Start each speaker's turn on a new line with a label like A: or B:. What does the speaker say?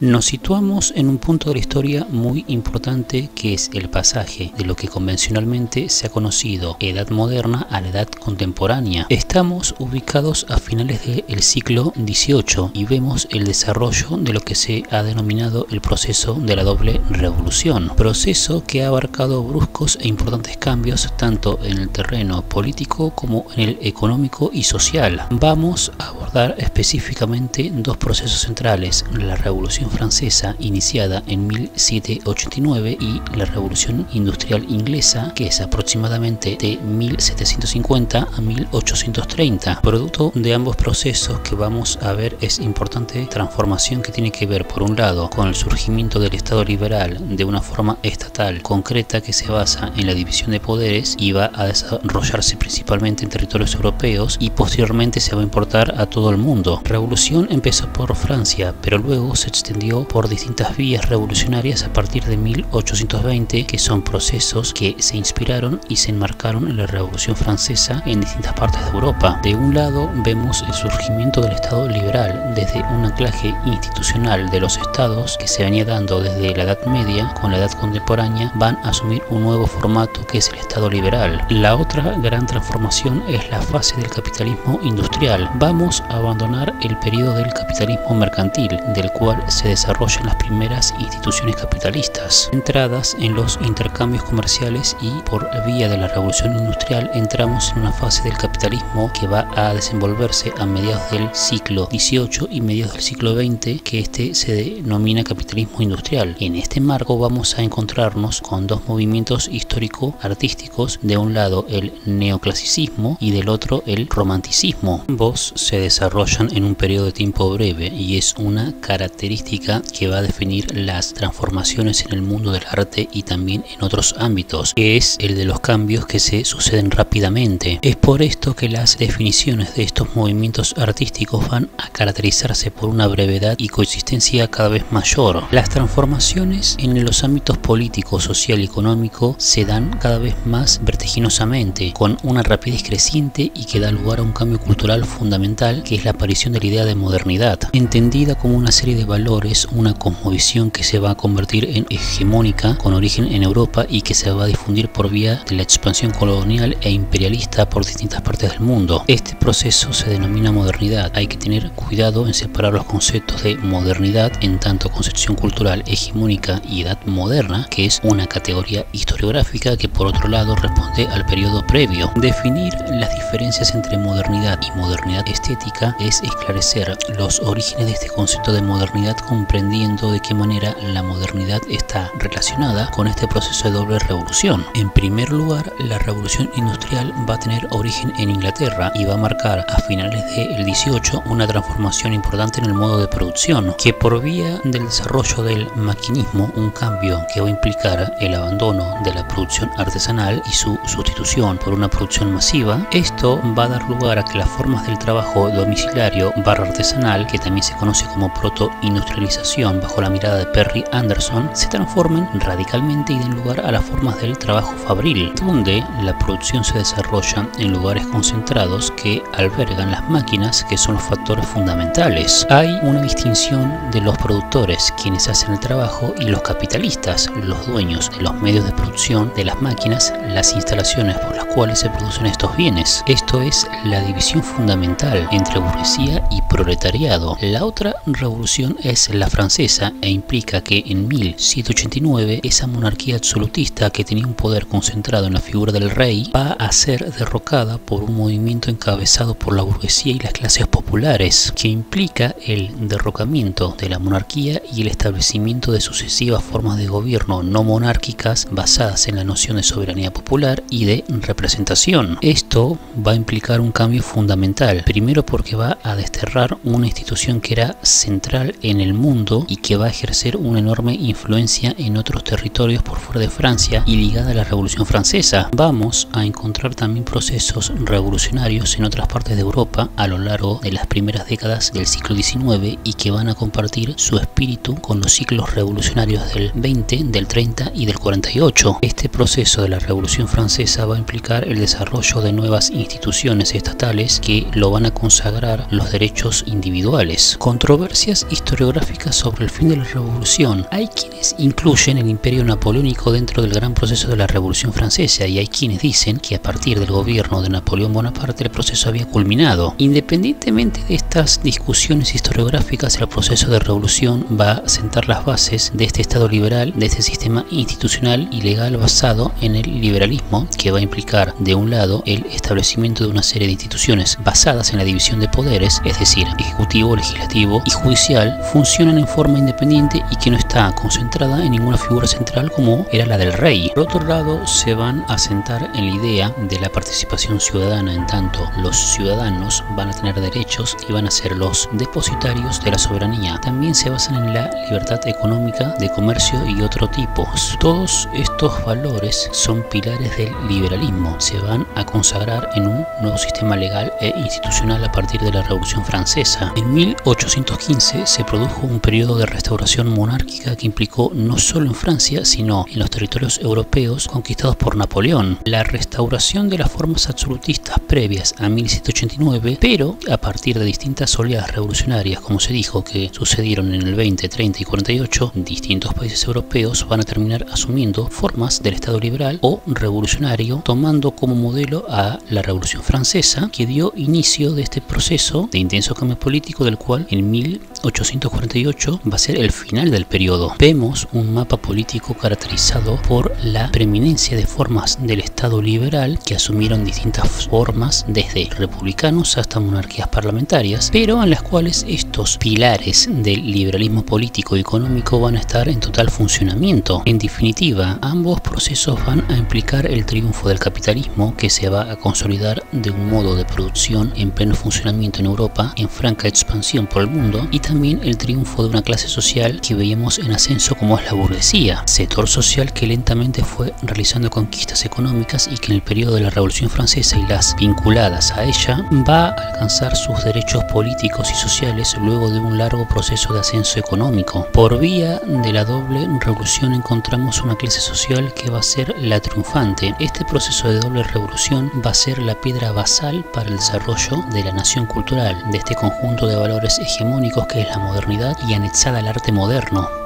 A: Nos situamos en un punto de la historia muy importante, que es el pasaje de lo que convencionalmente se ha conocido Edad Moderna a la Edad Contemporánea. Estamos ubicados a finales del siglo XVIII y vemos el desarrollo de lo que se ha denominado el proceso de la doble revolución, proceso que ha abarcado bruscos e importantes cambios tanto en el terreno político como en el económico y social. Vamos a abordar específicamente dos procesos centrales: la Revolución Francesa, iniciada en 1789, y la Revolución Industrial Inglesa, que es aproximadamente de 1750 a 1830. Producto de ambos procesos que vamos a ver es importante transformación que tiene que ver, por un lado, con el surgimiento del Estado liberal de una forma estatal concreta que se basa en la división de poderes y va a desarrollarse principalmente en territorios europeos, y posteriormente se va a importar a todo el mundo. La revolución empezó por Francia, pero luego se extendió por distintas vías revolucionarias a partir de 1820, que son procesos que se inspiraron y se enmarcaron en la Revolución Francesa en distintas partes de Europa. De un lado vemos el surgimiento del Estado liberal desde un anclaje institucional de los estados que se venía dando desde la Edad Media. Con la Edad Contemporánea van a asumir un nuevo formato, que es el Estado liberal. La otra gran transformación es la fase del capitalismo industrial. Vamos a abandonar el periodo del capitalismo mercantil, del cual se desarrollan las primeras instituciones capitalistas, centradas en los intercambios comerciales, y por vía de la revolución industrial entramos en una fase del capitalismo que va a desenvolverse a mediados del siglo XVIII y mediados del siglo XX, que este se denomina capitalismo industrial. En este marco vamos a encontrarnos con dos movimientos histórico-artísticos: de un lado el neoclasicismo y del otro el romanticismo. Ambos se desarrollan en un periodo de tiempo breve y es una característica que va a definir las transformaciones en el mundo del arte y también en otros ámbitos, que es el de los cambios que se suceden rápidamente. Es por esto que las definiciones de estos movimientos artísticos van a caracterizarse por una brevedad y coexistencia cada vez mayor. Las transformaciones en los ámbitos político, social y económico se dan cada vez más vertiginosamente, con una rapidez creciente, y que da lugar a un cambio cultural fundamental, que es la aparición de la idea de modernidad, entendida como una serie de valores, una cosmovisión que se va a convertir en hegemónica con origen en Europa y que se va a difundir por vía de la expansión colonial e imperialista por distintas partes del mundo. Este proceso se denomina modernidad. Hay que tener cuidado en separar los conceptos de modernidad en tanto concepción cultural hegemónica y edad moderna, que es una categoría historiográfica que por otro lado responde al periodo previo. Definir las diferencias entre modernidad y modernidad estética es esclarecer los orígenes de este concepto de modernidad, comprendiendo de qué manera la modernidad está relacionada con este proceso de doble revolución. En primer lugar, la revolución industrial va a tener origen en Inglaterra y va a marcar a finales del XVIII una transformación importante en el modo de producción, que por vía del desarrollo del maquinismo, un cambio que va a implicar el abandono de la producción artesanal y su sustitución por una producción masiva. Esto va a dar lugar a que las formas del trabajo domiciliario barra artesanal, que también se conoce como proto-industrialización bajo la mirada de Perry Anderson, se transformen radicalmente y den lugar a las formas del trabajo fabril, donde la producción se desarrolla en lugares concentrados que albergan las máquinas, que son los factores fundamentales. Hay una distinción de los productores, quienes hacen el trabajo, y los capitalistas, los dueños de los medios de producción de las máquinas, las instalaciones por las cuales se producen estos bienes. Esto es la división fundamental entre burguesía y proletariado. La otra revolución es la francesa, e implica que en 1789 esa monarquía absolutista, que tenía un poder concentrado en la figura del rey, va a ser derrocada por un movimiento encabezado por la burguesía y las clases populares, que implica el derrocamiento de la monarquía y el establecimiento de sucesivas formas de gobierno no monárquicas basadas en la noción de soberanía popular y de representación. Esto va a implicar un cambio fundamental, primero porque va a desterrar una institución que era central en el mundo y que va a ejercer una enorme influencia en otros territorios por fuera de Francia y ligada a la Revolución Francesa. Vamos a encontrar también procesos revolucionarios en otras partes de Europa a lo largo de las primeras décadas del siglo XIX, y que van a compartir su espíritu con los ciclos revolucionarios del 20, del 30 y del 48. Este proceso de la Revolución Francesa va a implicar buscar el desarrollo de nuevas instituciones estatales que lo van a consagrar los derechos individuales. Controversias historiográficas sobre el fin de la revolución. Hay quienes incluyen el imperio napoleónico dentro del gran proceso de la Revolución Francesa y hay quienes dicen que a partir del gobierno de Napoleón Bonaparte el proceso había culminado. Independientemente de estas discusiones historiográficas, el proceso de revolución va a sentar las bases de este Estado liberal, de este sistema institucional y legal basado en el liberalismo, que va a implicar de un lado el establecimiento de una serie de instituciones basadas en la división de poderes, es decir, ejecutivo, legislativo y judicial, funcionan en forma independiente y que no está concentrada en ninguna figura central como era la del rey. Por otro lado, se van a sentar en la idea de la participación ciudadana, en tanto los ciudadanos van a tener derechos y van a ser los depositarios de la soberanía. También se basan en la libertad económica, de comercio y otro tipo. Todos estos valores son pilares del liberalismo. Se van a consagrar en un nuevo sistema legal e institucional a partir de la Revolución Francesa. En 1815 se produjo un periodo de restauración monárquica que implicó no solo en Francia, sino en los territorios europeos conquistados por Napoleón. La restauración de las formas absolutistas previas a 1789, pero a partir de distintas oleadas revolucionarias, como se dijo, que sucedieron en el 20, 30 y 48, distintos países europeos van a terminar asumiendo formas del Estado liberal o revolucionario, tomando como modelo a la Revolución Francesa, que dio inicio de este proceso de intenso cambio político, del cual en 1848 va a ser el final del periodo. Vemos un mapa político caracterizado por la preeminencia de formas del Estado liberal que asumieron distintas formas, desde republicanos hasta monarquías parlamentarias, pero en las cuales estos pilares del liberalismo político y económico van a estar en total funcionamiento. En definitiva, ambos procesos van a implicar el triunfo del capitalismo, que se va a consolidar de un modo de producción en pleno funcionamiento en Europa, en franca expansión por el mundo, y también el triunfo de una clase social que veíamos en ascenso como es la burguesía, sector social que lentamente fue realizando conquistas económicas y que en el periodo de la Revolución Francesa y las vinculadas a ella va a alcanzar sus derechos políticos y sociales luego de un largo proceso de ascenso económico. Por vía de la doble revolución encontramos una clase social que va a ser la triunfante. Este proceso de doble revolución va a ser la piedra basal para el desarrollo de la nación cultural, de este conjunto de valores hegemónicos que es la modernidad y anexada al arte moderno.